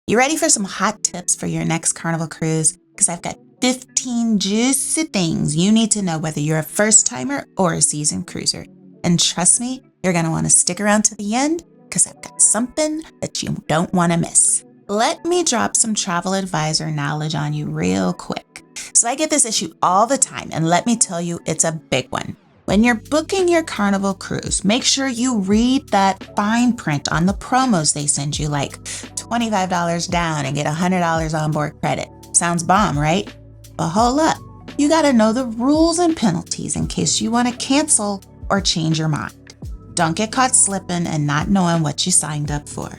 You ready for some hot tips for your next Carnival cruise? Because I've got 15 juicy things you need to know whether you're a first timer or a seasoned cruiser. And trust me, you're going to want to stick around to the end because I've got something that you don't want to miss. Let me drop some travel advisor knowledge on you real quick. So I get this issue all the time, and let me tell you, it's a big one. When you're booking your Carnival cruise, make sure you read that fine print on the promos they send you, like $25 down and get $100 onboard credit. Sounds bomb, right? But hold up, you gotta know the rules and penalties in case you wanna cancel or change your mind. Don't get caught slipping and not knowing what you signed up for.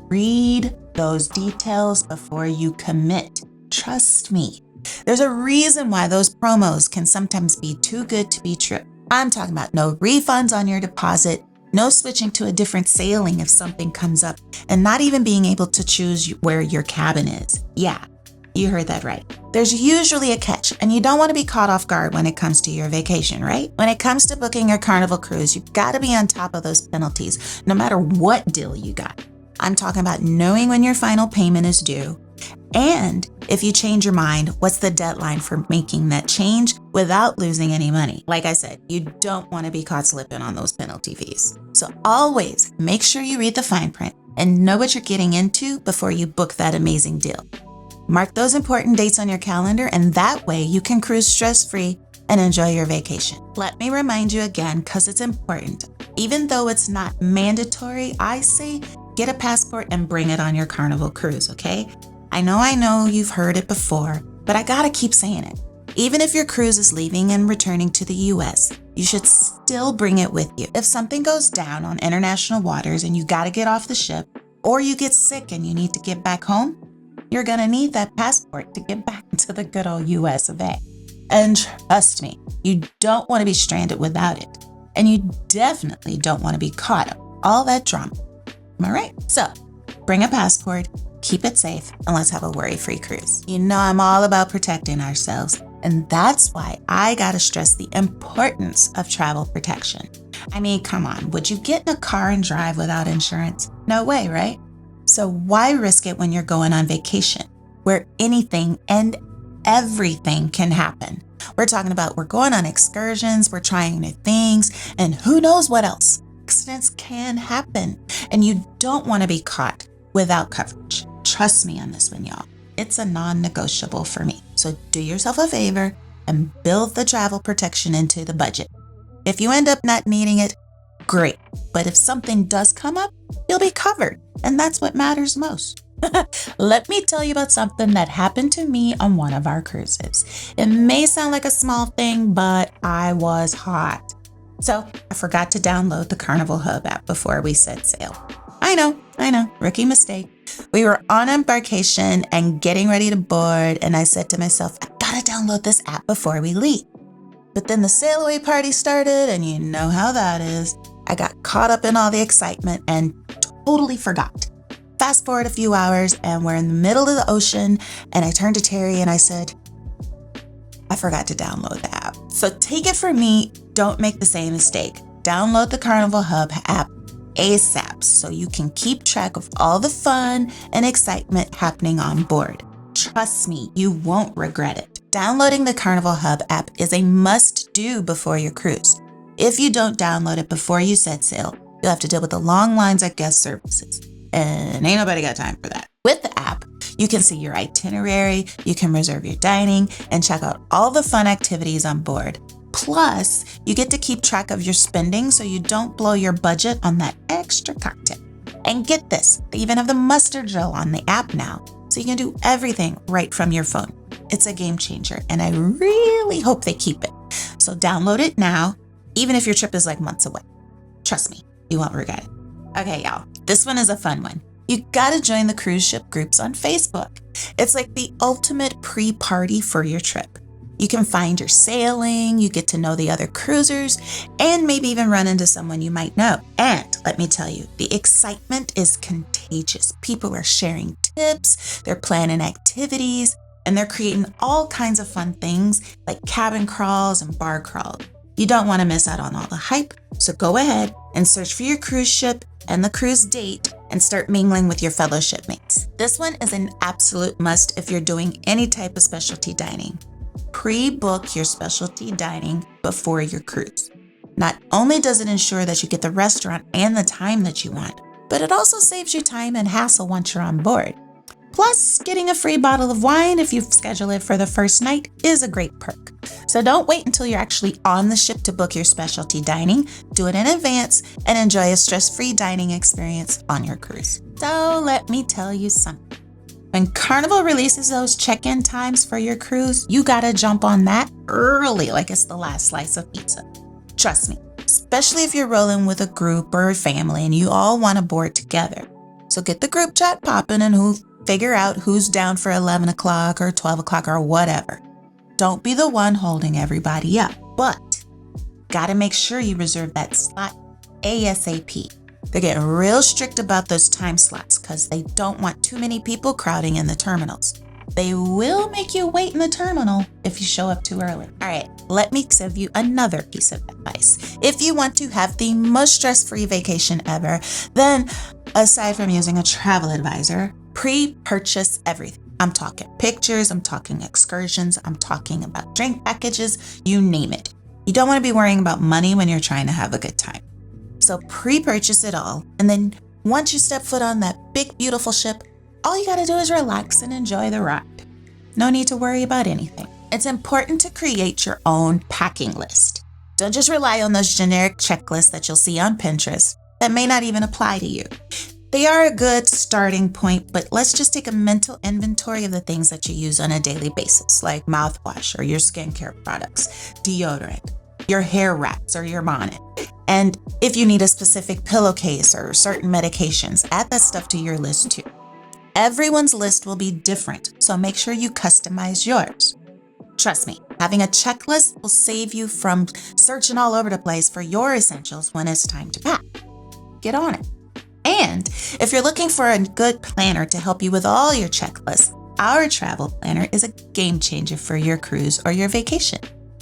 Read those details before you commit. Trust me. There's a reason why those promos can sometimes be too good to be true. I'm talking about no refunds on your deposit, no switching to a different sailing if something comes up, and not even being able to choose where your cabin is. Yeah, you heard that right. There's usually a catch, and you don't want to be caught off guard when it comes to your vacation, right? When it comes to booking your Carnival cruise, you've got to be on top of those penalties, no matter what deal you got. I'm talking about knowing when your final payment is due, and if you change your mind, what's the deadline for making that change without losing any money? Like I said, you don't want to be caught slipping on those penalty fees. So always make sure you read the fine print and know what you're getting into before you book that amazing deal. Mark those important dates on your calendar, and that way you can cruise stress-free and enjoy your vacation. Let me remind you again, because it's important. Even though it's not mandatory, I say get a passport and bring it on your Carnival cruise, okay? I know you've heard it before, but I gotta keep saying it. Even if your cruise is leaving and returning to the US, you should still bring it with you. If something goes down on international waters and you gotta get off the ship, or you get sick and you need to get back home, you're gonna need that passport to get back into the good old US of A. And trust me, you don't wanna be stranded without it. And you definitely don't wanna be caught up all that drama. Am I right? So, bring a passport, keep it safe, and let's have a worry-free cruise. You know I'm all about protecting ourselves, and that's why I gotta stress the importance of travel protection. I mean, come on, would you get in a car and drive without insurance? No way, right? So why risk it when you're going on vacation, where anything and everything can happen? We're talking about we're going on excursions, we're trying new things, and who knows what else. Accidents can happen, and you don't want to be caught without coverage. Trust me on this one, y'all. It's a non-negotiable for me. So do yourself a favor and build the travel protection into the budget. If you end up not needing it, great. But if something does come up, you'll be covered, and that's what matters most. Let me tell you about something that happened to me on one of our cruises. It may sound like a small thing, but I was hot. So I forgot to download the Carnival Hub app before we set sail. I know, rookie mistake. We were on embarkation and getting ready to board, and I said to myself, I gotta download this app before we leave. But then the sail away party started, and you know how that is. I got caught up in all the excitement and totally forgot. Fast forward a few hours, and we're in the middle of the ocean, and I turned to Terry and I said, I forgot to download the app. So take it from me, don't make the same mistake. Download the Carnival Hub app ASAP so you can keep track of all the fun and excitement happening on board. Trust me, you won't regret it. Downloading the Carnival Hub app is a must-do before your cruise. If you don't download it before you set sail, you'll have to deal with the long lines at guest services. And ain't nobody got time for that. With the app, you can see your itinerary, you can reserve your dining, and check out all the fun activities on board. Plus, you get to keep track of your spending so you don't blow your budget on that extra cocktail. And get this, they even have the mustard gel on the app now, so you can do everything right from your phone. It's a game changer, and I really hope they keep it. So download it now, even if your trip is like months away. Trust me, you won't regret it. Okay, y'all, this one is a fun one. You gotta join the cruise ship groups on Facebook. It's like the ultimate pre-party for your trip. You can find your sailing, you get to know the other cruisers, and maybe even run into someone you might know. And let me tell you, the excitement is contagious. People are sharing tips, they're planning activities, and they're creating all kinds of fun things like cabin crawls and bar crawls. You don't want to miss out on all the hype, so go ahead and search for your cruise ship, and the cruise date and start mingling with your fellow shipmates. This one is an absolute must if you're doing any type of specialty dining. Pre-book your specialty dining before your cruise. Not only does it ensure that you get the restaurant and the time that you want, but it also saves you time and hassle once you're on board. Plus, getting a free bottle of wine if you schedule it for the first night is a great perk. So don't wait until you're actually on the ship to book your specialty dining. Do it in advance and enjoy a stress-free dining experience on your cruise. So let me tell you something. When Carnival releases those check-in times for your cruise, you gotta jump on that early like it's the last slice of pizza. Trust me, especially if you're rolling with a group or a family and you all want to board together. So get the group chat popping and figure out who's down for 11 o'clock or 12 o'clock or whatever. Don't be the one holding everybody up, but gotta make sure you reserve that slot ASAP. They're getting real strict about those time slots because they don't want too many people crowding in the terminals. They will make you wait in the terminal if you show up too early. All right, let me give you another piece of advice. If you want to have the most stress-free vacation ever, then aside from using a travel advisor, pre-purchase everything. I'm talking pictures, I'm talking excursions, I'm talking about drink packages, you name it. You don't want to be worrying about money when you're trying to have a good time. So pre-purchase it all, and then once you step foot on that big, beautiful ship, all you gotta do is relax and enjoy the ride. No need to worry about anything. It's important to create your own packing list. Don't just rely on those generic checklists that you'll see on Pinterest that may not even apply to you. They are a good starting point, but let's just take a mental inventory of the things that you use on a daily basis, like mouthwash or your skincare products, deodorant, your hair wraps or your bonnet. And if you need a specific pillowcase or certain medications, add that stuff to your list too. Everyone's list will be different, so make sure you customize yours. Trust me, having a checklist will save you from searching all over the place for your essentials when it's time to pack. Get on it. And if you're looking for a good planner to help you with all your checklists, our travel planner is a game changer for your cruise or your vacation.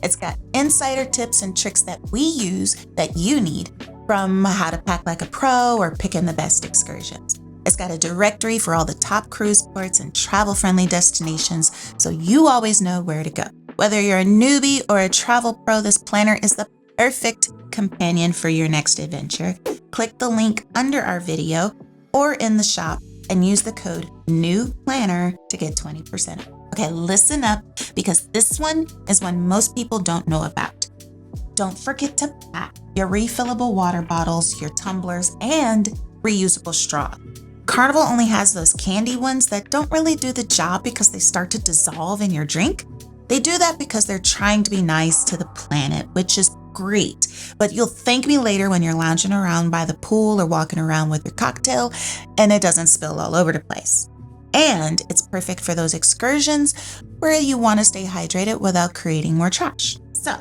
It's got insider tips and tricks that we use that you need, from how to pack like a pro or picking the best excursions. It's got a directory for all the top cruise ports and travel-friendly destinations, so you always know where to go. Whether you're a newbie or a travel pro, this planner is the perfect companion for your next adventure. Click the link under our video or in the shop and use the code NEWPLANNER to get 20% off. Okay, listen up, because this one is one most people don't know about. Don't forget to pack your refillable water bottles, your tumblers, and reusable straw. Carnival only has those candy ones that don't really do the job because they start to dissolve in your drink. They do that because they're trying to be nice to the planet, which is great. But you'll thank me later when you're lounging around by the pool or walking around with your cocktail and it doesn't spill all over the place. And it's perfect for those excursions where you want to stay hydrated without creating more trash. So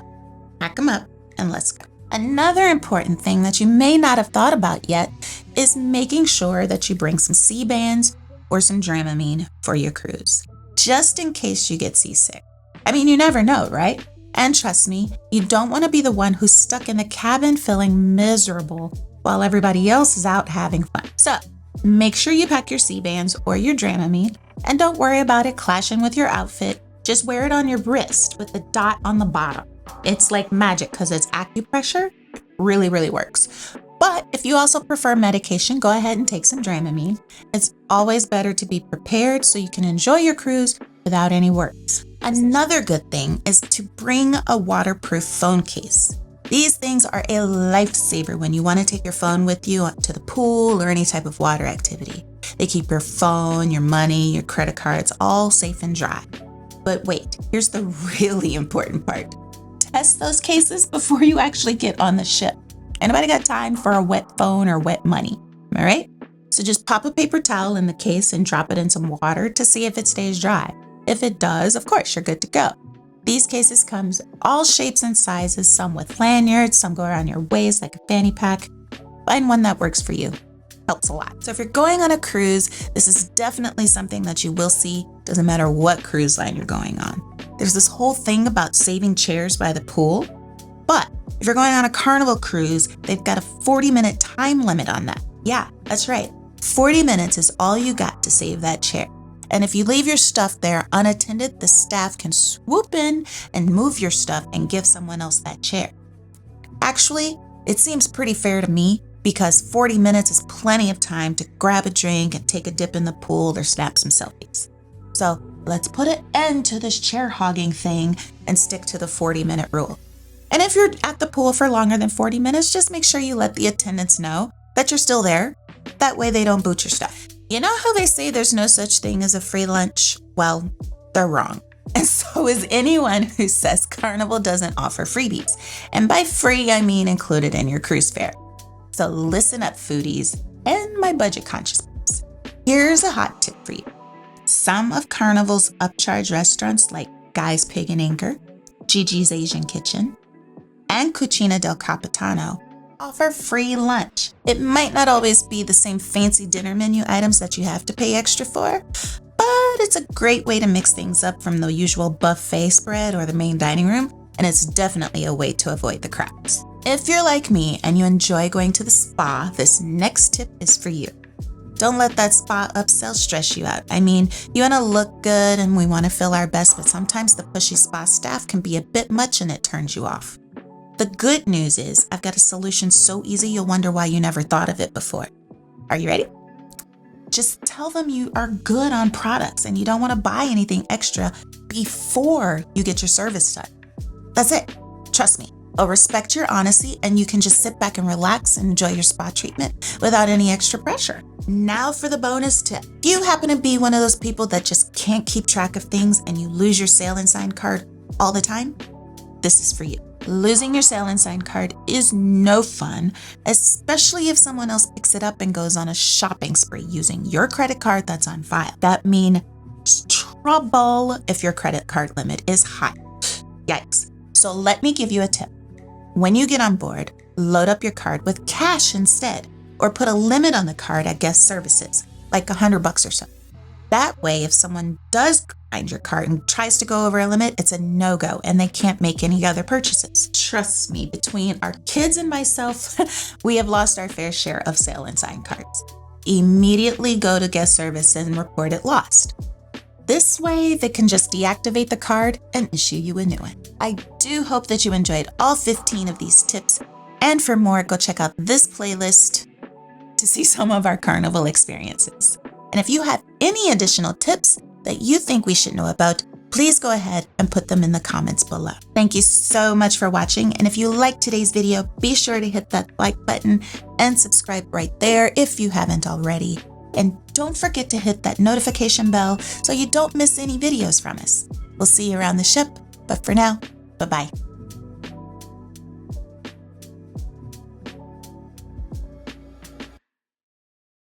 pack them up and let's go. Another important thing that you may not have thought about yet is making sure that you bring some sea bands or some Dramamine for your cruise, just in case you get seasick. I mean, you never know, right? And trust me, you don't want to be the one who's stuck in the cabin feeling miserable while everybody else is out having fun. So make sure you pack your sea bands or your Dramamine, and don't worry about it clashing with your outfit. Just wear it on your wrist with the dot on the bottom. It's like magic because it's acupressure. Really, really works. But if you also prefer medication, go ahead and take some Dramamine. It's always better to be prepared so you can enjoy your cruise without any worries. Another good thing is to bring a waterproof phone case. These things are a lifesaver when you want to take your phone with you to the pool or any type of water activity. They keep your phone, your money, your credit cards all safe and dry. But wait, here's the really important part. Test those cases before you actually get on the ship. Anybody got time for a wet phone or wet money? Am I right? So just pop a paper towel in the case and drop it in some water to see if it stays dry. If it does, of course, you're good to go. These cases come all shapes and sizes, some with lanyards, some go around your waist like a fanny pack. Find one that works for you. Helps a lot. So if you're going on a cruise, this is definitely something that you will see, doesn't matter what cruise line you're going on. There's this whole thing about saving chairs by the pool, but if you're going on a Carnival cruise, they've got a 40-minute time limit on that. Yeah, that's right. 40 minutes is all you got to save that chair. And if you leave your stuff there unattended, the staff can swoop in and move your stuff and give someone else that chair. Actually, it seems pretty fair to me because 40 minutes is plenty of time to grab a drink and take a dip in the pool or snap some selfies. So let's put an end to this chair hogging thing and stick to the 40-minute rule. And if you're at the pool for longer than 40 minutes, just make sure you let the attendants know that you're still there. That way they don't boot your stuff. You know how they say there's no such thing as a free lunch? Well, they're wrong. And so is anyone who says Carnival doesn't offer freebies. And by free, I mean included in your cruise fare. So listen up, foodies and my budget conscious peeps. Here's a hot tip for you. Some of Carnival's upcharge restaurants like Guy's Pig and Anchor, Gigi's Asian Kitchen, and Cucina del Capitano offer free lunch. It might not always be the same fancy dinner menu items that you have to pay extra for, but it's a great way to mix things up from the usual buffet spread or the main dining room, and it's definitely a way to avoid the crowds. If you're like me and you enjoy going to the spa, this next tip is for you. Don't let that spa upsell stress you out. I mean, you want to look good and we want to feel our best, but sometimes the pushy spa staff can be a bit much and it turns you off. The good news is I've got a solution so easy you'll wonder why you never thought of it before. Are you ready? Just tell them you are good on products and you don't want to buy anything extra before you get your service done. That's it. Trust me. I'll respect your honesty and you can just sit back and relax and enjoy your spa treatment without any extra pressure. Now for the bonus tip. If you happen to be one of those people that just can't keep track of things and you lose your Sail and Sign card all the time, this is for you. Losing your Sail and Sign card is no fun, especially if someone else picks it up and goes on a shopping spree using your credit card that's on file. That means trouble if your credit card limit is high. Yikes. So let me give you a tip. When you get on board, load up your card with cash instead, or put a limit on the card at guest services, like $100 or so. That way, if someone does find your card and tries to go over a limit, it's a no-go and they can't make any other purchases. Trust me, between our kids and myself, we have lost our fair share of Sail and Sign cards. Immediately go to guest service and report it lost. This way, they can just deactivate the card and issue you a new one. I do hope that you enjoyed all 15 of these tips. And for more, go check out this playlist to see some of our Carnival experiences. And if you have any additional tips that you think we should know about, please go ahead and put them in the comments below. Thank you so much for watching. And if you liked today's video, be sure to hit that like button and subscribe right there if you haven't already. And don't forget to hit that notification bell so you don't miss any videos from us. We'll see you around the ship, but for now, bye-bye.